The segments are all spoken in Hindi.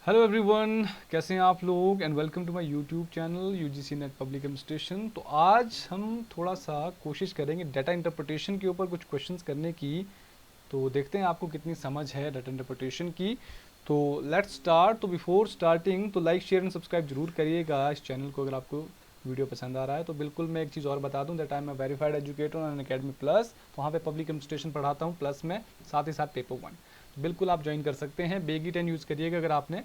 हेलो एवरीवन, कैसे हैं आप लोग and welcome to my YouTube channel UGC NET public administration. तो आज हम थोड़ा सा कोशिश करेंगे डाटा इंटरप्रिटेशन के ऊपर कुछ क्वेश्चंस करने की। तो देखते हैं आपको कितनी समझ है डाटा इंटरप्रिटेशन की। तो लेट्स स्टार्ट। तो बिफोर स्टार्टिंग तो लाइक शेयर एंड सब्सक्राइब जरूर करिएगा इस चैनल को अगर आपको वीडियो पसंद आ रहा है। तो बिल्कुल मैं एक चीज़ और बता दूं, that I am a verified educator on Academy Plus. वहाँ पे पब्लिक एडमिनिस्ट्रेशन पढ़ाता हूँ प्लस में, साथ ही साथ पेपर वन। बिल्कुल आप ज्वाइन कर सकते हैं। बेगी 10 यूज़ करिएगा अगर आपने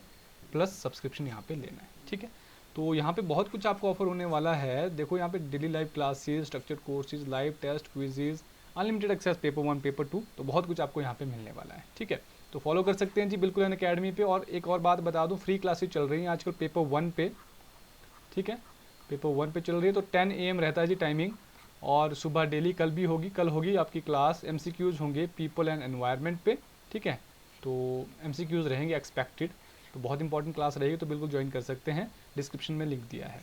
प्लस सब्सक्रिप्शन यहाँ पे लेना है, ठीक है। तो यहाँ पे बहुत कुछ आपको ऑफर होने वाला है। देखो यहाँ पे daily live classes, structured courses, live test, quizzes, unlimited access paper one paper two. तो बहुत कुछ आपको यहाँ पे मिलने वाला है, ठीक है। तो फॉलो कर सकते हैं जी बिल्कुल अन अकेडमी पे। और एक और बात बता दूँ, फ्री क्लासेज चल रही हैं आजकल पेपर वन पे, ठीक है। पेपर वन पे चल रही है। तो 10 AM रहता है जी टाइमिंग। और सुबह डेली कल भी होगी, कल होगी आपकी क्लास। MCQs होंगे पीपल एंड एनवायरनमेंट पे, ठीक है। तो MCQs रहेंगे एक्सपेक्टेड। तो बहुत इंपॉर्टेंट क्लास रहेगी, तो बिल्कुल ज्वाइन कर सकते हैं। डिस्क्रिप्शन में लिंक दिया है।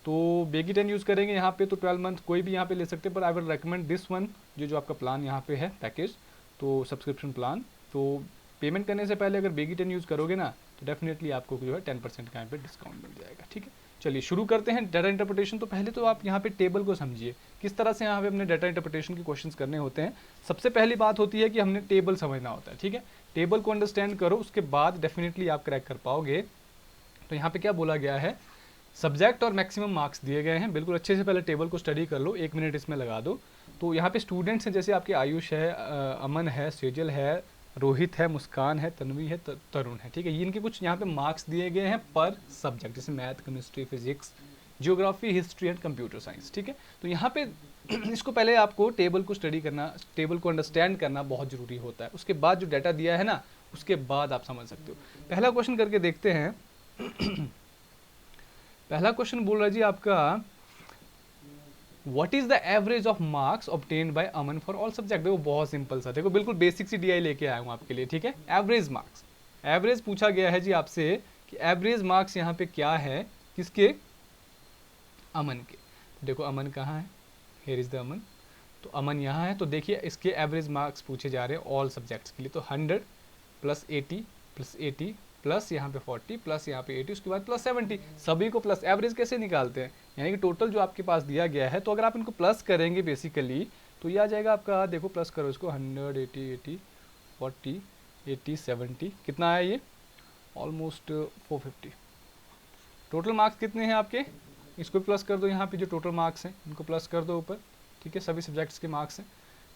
तो बेगी 10 यूज़ करेंगे यहाँ पे तो 12 मंथ कोई भी यहाँ पे ले सकते हैं, पर I will recommend this one, जो आपका प्लान यहाँ पे है पैकेज, तो सब्सक्रिप्शन प्लान। तो पेमेंट करने से पहले अगर बेगी 10 यूज़ करोगे ना, तो डेफिनेटली आपको जो है 10% का यहाँ पे डिस्काउंट मिल जाएगा, ठीक है। चलिए शुरू करते हैं डाटा इंटरप्रिटेशन। तो पहले तो आप यहाँ पे टेबल को समझिए, किस तरह से यहाँ पे अपने डाटा इंटरप्रिटेशन के क्वेश्चंस करने होते हैं। सबसे पहली बात होती है कि हमने टेबल समझना होता है, ठीक है। टेबल को अंडरस्टैंड करो, उसके बाद डेफिनेटली आप क्रैक कर पाओगे। तो यहाँ पे क्या बोला गया है, सब्जेक्ट और मैक्सिमम मार्क्स दिए गए हैं। बिल्कुल अच्छे से पहले टेबल को स्टडी कर लो, 1 मिनट इसमें लगा दो। तो यहाँ पे स्टूडेंट्स हैं, जैसे आपके आयुष है, अमन है, सेजल है, रोहित है, मुस्कान है, तन्वी है, तरुण है, ठीक है। ये इनके कुछ यहाँ पे मार्क्स दिए गए हैं पर सब्जेक्ट, जैसे math, chemistry, physics, geography, history and computer science, ठीक है। तो यहाँ पे इसको पहले आपको टेबल को स्टडी करना, टेबल को अंडरस्टैंड करना बहुत ज़रूरी होता है। उसके बाद जो डाटा दिया है ना, उसके बाद आप समझ सकते हो। पहला क्वेश्चन करके देखते हैं। पहला क्वेश्चन बोल रहा है जी आपका, what is the average of marks obtained by Aman for all subject. देखो बहुत सिंपल सा, देखो बिल्कुल बेसिक सी DI लेके आया हूँ आपके लिए, ठीक है। एवरेज मार्क्स, एवरेज पूछा गया है जी आपसे कि एवरेज मार्क्स यहाँ पे क्या है, किसके, अमन के। तो देखो अमन कहाँ है, हेयर इज द अमन। तो अमन यहाँ है। तो देखिए इसके एवरेज मार्क्स पूछे जा रहे हैं ऑल सब्जेक्ट्स के लिए। तो 100 प्लस 80 प्लस 80 प्लस यहाँ पे 40 प्लस यहाँ पे 80, उसके बाद प्लस 70, सभी को प्लस। एवरेज कैसे निकालते हैं, यानी कि टोटल जो आपके पास दिया गया है, तो अगर आप इनको प्लस करेंगे बेसिकली, तो ये आ जाएगा आपका, देखो प्लस करो इसको, 100 80 80 40 80 70, कितना आया ये, ऑलमोस्ट 450। टोटल मार्क्स कितने हैं आपके, इसको प्लस कर दो, यहाँ पे जो टोटल मार्क्स हैं इनको प्लस कर दो ऊपर, ठीक है। सभी सब्जेक्ट्स के मार्क्स हैं।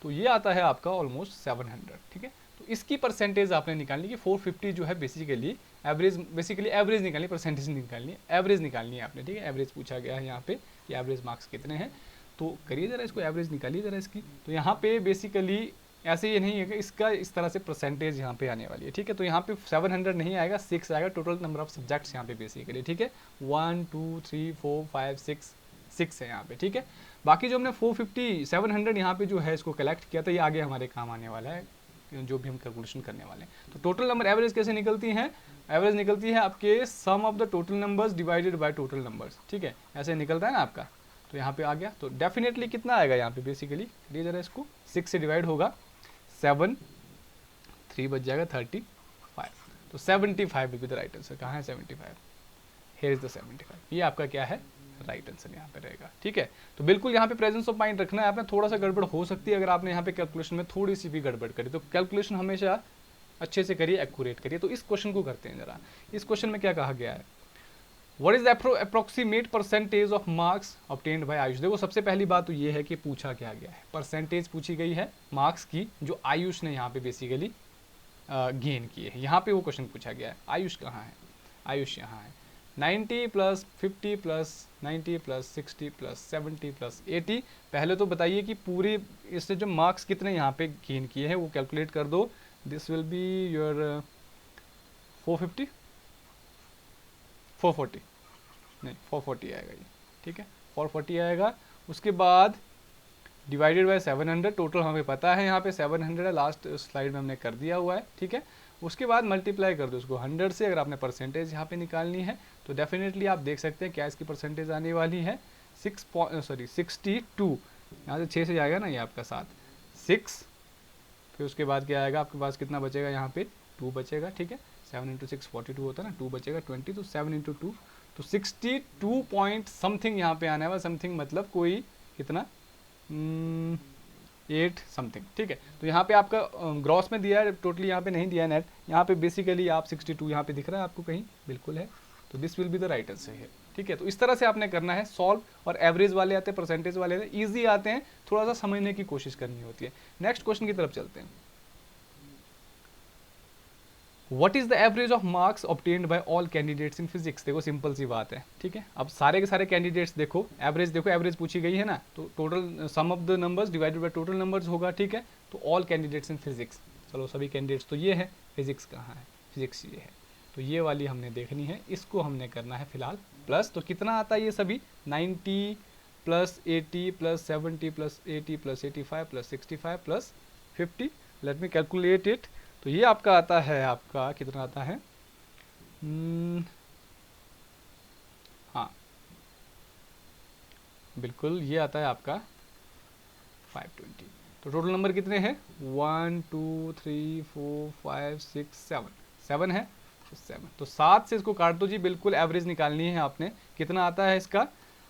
तो ये आता है आपका ऑलमोस्ट 700, ठीक है। तो इसकी परसेंटेज आपने निकालनी कि 450 जो है बेसिकली एवरेज, बेसिकली एवरेज निकालनी, परसेंटेज निकालनी है, एवरेज निकालनी है आपने, ठीक है। एवरेज पूछा गया है यहाँ पे कि एवरेज मार्क्स कितने हैं। तो करिए ज़रा इसको, एवरेज निकालिए ज़रा इसकी। तो यहाँ पे बेसिकली ऐसे ये नहीं है कि इसका इस तरह से परसेंटेज यहाँ पे आने वाली है, ठीक है। तो यहाँ पे 700 नहीं आएगा, 6 आएगा। टोटल नंबर ऑफ सब्जेक्ट्स यहाँ पे बेसिकली, ठीक है। 1 2 3 4 5 6 है यहाँ पे, ठीक है। बाकी जो हमने 450 700 यहाँ पे जो है इसको कलेक्ट किया था, ये आगे हमारे काम आने वाला है, जो भी हम कैलकुलेशन करने वाले हैं। तो टोटल नंबर एवरेज कैसे निकलती है, एवरेज निकलती है आपके sum of the total numbers divided by total numbers, ठीक है। ऐसे निकलता है ना आपका। तो यहाँ पे आ गया। तो डेफिनेटली कितना आएगा यहाँ पे, बेसिकली ये जरा इसको 6 से डिवाइड होगा, 7 3 बच जाएगा 35। तो 75 will be the right answer. कहाँ है 75, हेयर इज द 75। ये आपका क्या है, राइट आंसर यहाँ पे रहेगा, ठीक है। तो बिल्कुल यहाँ पे प्रेजेंस ऑफ माइंड रखना है आपने। थोड़ा सा गड़बड़ हो सकती है अगर आपने यहाँ पे कैलकुलेशन में थोड़ी सी भी गड़बड़ करी, तो कैलकुलेशन हमेशा अच्छे से करिए, एक्यूरेट करिए। तो इस क्वेश्चन को करते हैं जरा। इस क्वेश्चन में क्या कहा गया है, what is the approximate percentage of marks obtained by Ayush. देखो सबसे पहली बात तो ये है कि पूछा क्या गया है, परसेंटेज पूछी गई है मार्क्स की, जो आयुष ने यहाँ पे बेसिकली गेन किए हैं। यहाँ पे वो क्वेश्चन पूछा गया है। आयुष कहाँ है, आयुष यहाँ है। 90 plus 50 plus 90 plus 60 plus 70 plus 80। पहले तो बताइए कि पूरे इससे जो मार्क्स कितने यहाँ पे गेन किए हैं वो कैलकुलेट कर दो। दिस विल बी योर 450 440, नहीं 440 आएगा ये, ठीक है। 440 आएगा। उसके बाद डिवाइडेड बाय 700, टोटल हमें पता है यहाँ पे 700 है, लास्ट स्लाइड में हमने कर दिया हुआ है, ठीक है। उसके बाद मल्टीप्लाई कर दो उसको 100 से। अगर आपने परसेंटेज यहाँ पे निकालनी है तो डेफिनेटली आप देख सकते हैं क्या इसकी परसेंटेज आने वाली है, 62। यहाँ से 6 से जाएगा ना ये आपका 7 6, फिर उसके बाद क्या आएगा आपके पास, कितना बचेगा यहाँ पे 2 बचेगा, ठीक है। 7 इंटू 6 42 होता है ना, 2 बचेगा 20, तो 7 इंटू 2 तो 62 पॉइंट समथिंग यहाँ पे आना है, समथिंग मतलब कोई कितना 8 समथिंग, ठीक है। तो यहाँ पे आपका ग्रॉस में दिया है, टोटली यहाँ पे नहीं दिया है नेट, यहाँ पे बेसिकली आप 62 यहाँ पे दिख रहा है आपको कहीं, बिल्कुल है, तो this will be the right answer है, ठीक है। तो इस तरह से आपने करना है सॉल्व, और एवरेज वाले आते हैं, परसेंटेज वाले आते हैं, ईजी आते हैं, थोड़ा सा समझने की कोशिश करनी होती है। नेक्स्ट क्वेश्चन की तरफ चलते हैं। What is the average of marks obtained by all candidates in physics? देखो सिंपल सी बात है, ठीक है। अब सारे के सारे कैंडिडेट्स देखो, एवरेज पूछी गई है ना, तो total sum of the numbers divided by total numbers होगा, ठीक है। तो ऑल कैंडिडेट्स इन फिजिक्स, चलो सभी कैंडिडेट्स तो ये है, फिजिक्स कहाँ है, फिजिक्स ये है, तो ये वाली हमने देखनी है, इसको हमने करना है फिलहाल प्लस। तो कितना आता है ये सभी, 90 plus 80 plus 70 plus 80 plus 85 plus 65 plus 50, let me calculate it. तो ये आपका आता है, आपका कितना आता है, हाँ बिल्कुल ये आता है आपका 520। तो टोटल नंबर कितने हैं, 1 2 3 4 5 6 7, 7 है, तो 7, तो 7 से इसको काट दो जी, बिल्कुल एवरेज निकालनी है आपने। कितना आता है इसका,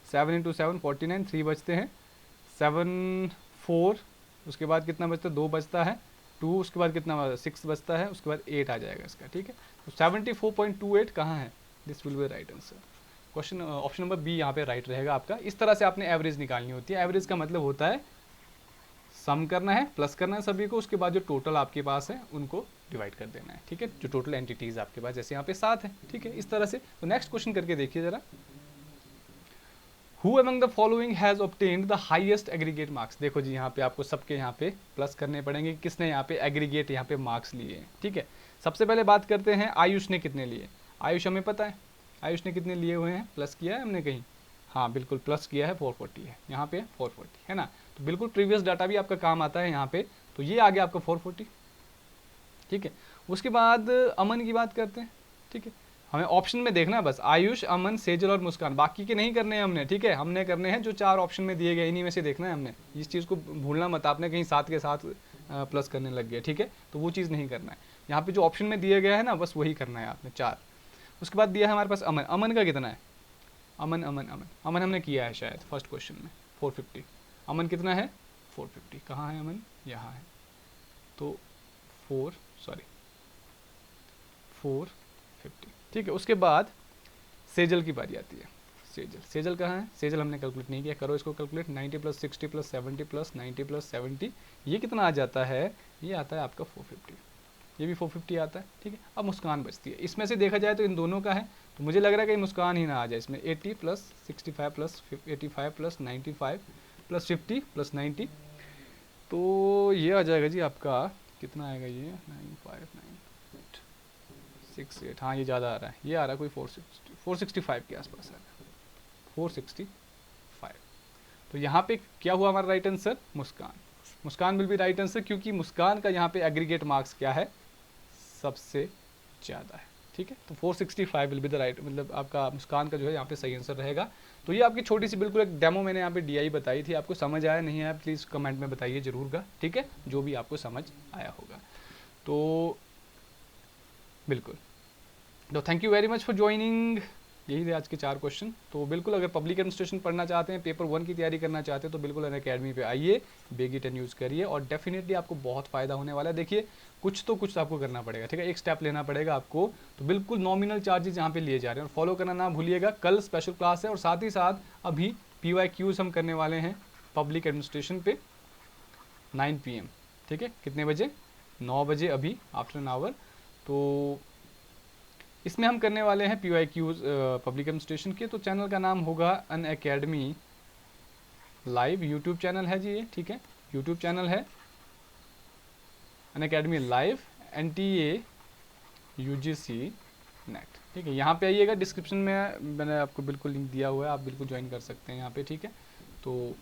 7 इंटू 7 49, 3 बचते हैं, 7 4, उसके बाद कितना बचता है, 2 बचता है, 2 उसके बाद कितना 6 बचता है, उसके बाद 8 आ जाएगा इसका, ठीक है। तो 74.28 कहाँ है, this will be right answer. Question option number B यहाँ पे राइट रहेगा आपका। इस तरह से आपने एवरेज निकालनी होती है। एवरेज का मतलब होता है सम करना है, प्लस करना है सभी को, उसके बाद जो टोटल आपके पास है उनको डिवाइड कर देना है, ठीक है, जो टोटल एंटिटीज आपके पास, जैसे यहाँ पे 7 है, ठीक है, इस तरह से। तो नेक्स्ट क्वेश्चन करके देखिए जरा, Who among the following has obtained the highest aggregate marks? देखो जी यहाँ पे आपको सबके यहाँ पे प्लस करने पड़ेंगे, किसने यहाँ पे एग्रीगेट यहाँ पे मार्क्स लिए हैं, ठीक है। सबसे पहले बात करते हैं आयुष ने कितने लिए, आयुष हमें पता है, आयुष ने कितने लिए हुए हैं, प्लस किया है हमने कहीं, हाँ बिल्कुल प्लस किया है, 440 है यहाँ पे, 440 है ना, तो बिल्कुल प्रीवियस डाटा भी आपका काम आता है यहाँ पे। तो ये आ गया आपका 440, ठीक है। उसके बाद अमन की बात करते हैं, ठीक है, हमें ऑप्शन में देखना है बस, आयुष, अमन, सेजल और मुस्कान, बाकी के नहीं करने हैं हमने, ठीक है। हमने करने हैं जो 4 ऑप्शन में दिए गए, इन्हीं में से देखना है हमने, इस चीज़ को भूलना मत, आपने कहीं 7 के साथ प्लस करने लग गया, ठीक है, तो वो चीज़ नहीं करना है। यहाँ पे जो ऑप्शन में दिया गया है ना, बस वही करना है आपने, 4। उसके बाद दिया है हमारे पास अमन, अमन का कितना है, अमन अमन अमन अमन हमने किया है शायद फर्स्ट क्वेश्चन में, 450। अमन कितना है, 450, कहाँ है अमन, यहाँ है, तो 450, ठीक है। उसके बाद सेजल की बारी आती है, सेजल कहाँ है, सेजल हमने कैलकुलेट नहीं किया, करो इसको calculate, 90 plus 60 plus 70 plus 90 plus 70, ये कितना आ जाता है, ये आता है आपका 450, ये भी 450 आता है, ठीक है। अब मुस्कान बचती है, इसमें से देखा जाए तो इन दोनों का है, तो मुझे लग रहा है कि मुस्कान ही ना आ जाए इसमें, 80 plus 65 plus 85 plus 95 plus 50 plus 90, तो ये आ जाएगा जी आपका, कितना आएगा ये, 959868, हाँ ये ज़्यादा आ रहा है, ये आ रहा है कोई 465 के आसपास आ रहा है, 465। तो यहाँ पे क्या हुआ हमारा right answer, Muskan will be right answer, क्योंकि मुस्कान का यहाँ पे एग्रीगेट मार्क्स क्या है, सबसे ज़्यादा है, ठीक है। तो 465 विल बी द राइट, मतलब आपका मुस्कान का जो है यहाँ पे सही आंसर रहेगा। तो ये आपकी छोटी सी बिल्कुल एक डेमो मैंने यहाँ पे DI बताई थी, आपको समझ आया नहीं आया प्लीज़ कमेंट में बताइए जरूर का, ठीक है, जो भी आपको समझ आया होगा। तो बिल्कुल, तो thank you very much for joining, यही थे आज के 4 क्वेश्चन। तो बिल्कुल अगर पब्लिक एडमिनिस्ट्रेशन पढ़ना चाहते हैं, पेपर 1 की तैयारी करना चाहते हैं, तो बिल्कुल अनअकैडमी पे आइए, बेगी 10 यूज़ करिए, और डेफिनेटली आपको बहुत फ़ायदा होने वाला है। देखिए कुछ तो कुछ आपको करना पड़ेगा, ठीक है, एक स्टेप लेना पड़ेगा आपको, तो बिल्कुल नॉमिनल चार्जेस यहाँ पे लिए जा रहे हैं, और फॉलो करना ना भूलिएगा। कल स्पेशल क्लास है, और साथ ही साथ अभी PYQs हम करने वाले हैं पब्लिक एडमिनिस्ट्रेशन पे 9 PM, ठीक है, कितने बजे, 9 बजे अभी आफ्टर एन आवर। तो इसमें हम करने वाले हैं PYQs पब्लिक एडमिनिस्ट्रेशन के। तो चैनल का नाम होगा अनअकैडमी लाइव, यूट्यूब चैनल है जी ये, ठीक है, यूट्यूब चैनल है Unacademy live NTA UGC net, ठीक है। यहाँ पे आइएगा, डिस्क्रिप्शन में मैंने आपको बिल्कुल लिंक दिया हुआ है, आप बिल्कुल ज्वाइन कर सकते हैं यहाँ पे, ठीक है। तो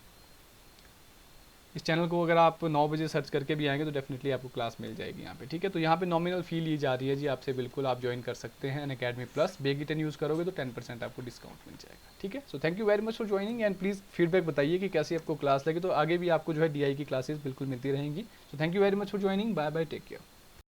इस चैनल को अगर आप 9 बजे सर्च करके भी आएंगे तो डेफिनेटली आपको क्लास मिल जाएगी यहाँ पे, ठीक है। तो यहाँ पे नॉमिनल फी ली जा रही है जी आपसे, बिल्कुल आप ज्वाइन कर सकते हैं अनअकैडमी प्लस, बेगी 10 यूज़ करोगे तो 10% आपको डिस्काउंट मिल जाएगा, ठीक है। सो thank you very much for joining, and please feedback बताइए कि कैसी आपको क्लास लगी, तो आगे भी आपको जो है DI की क्लासेस बिल्कुल मिलती रहेंगी। So thank you very much for joining, bye bye, take care.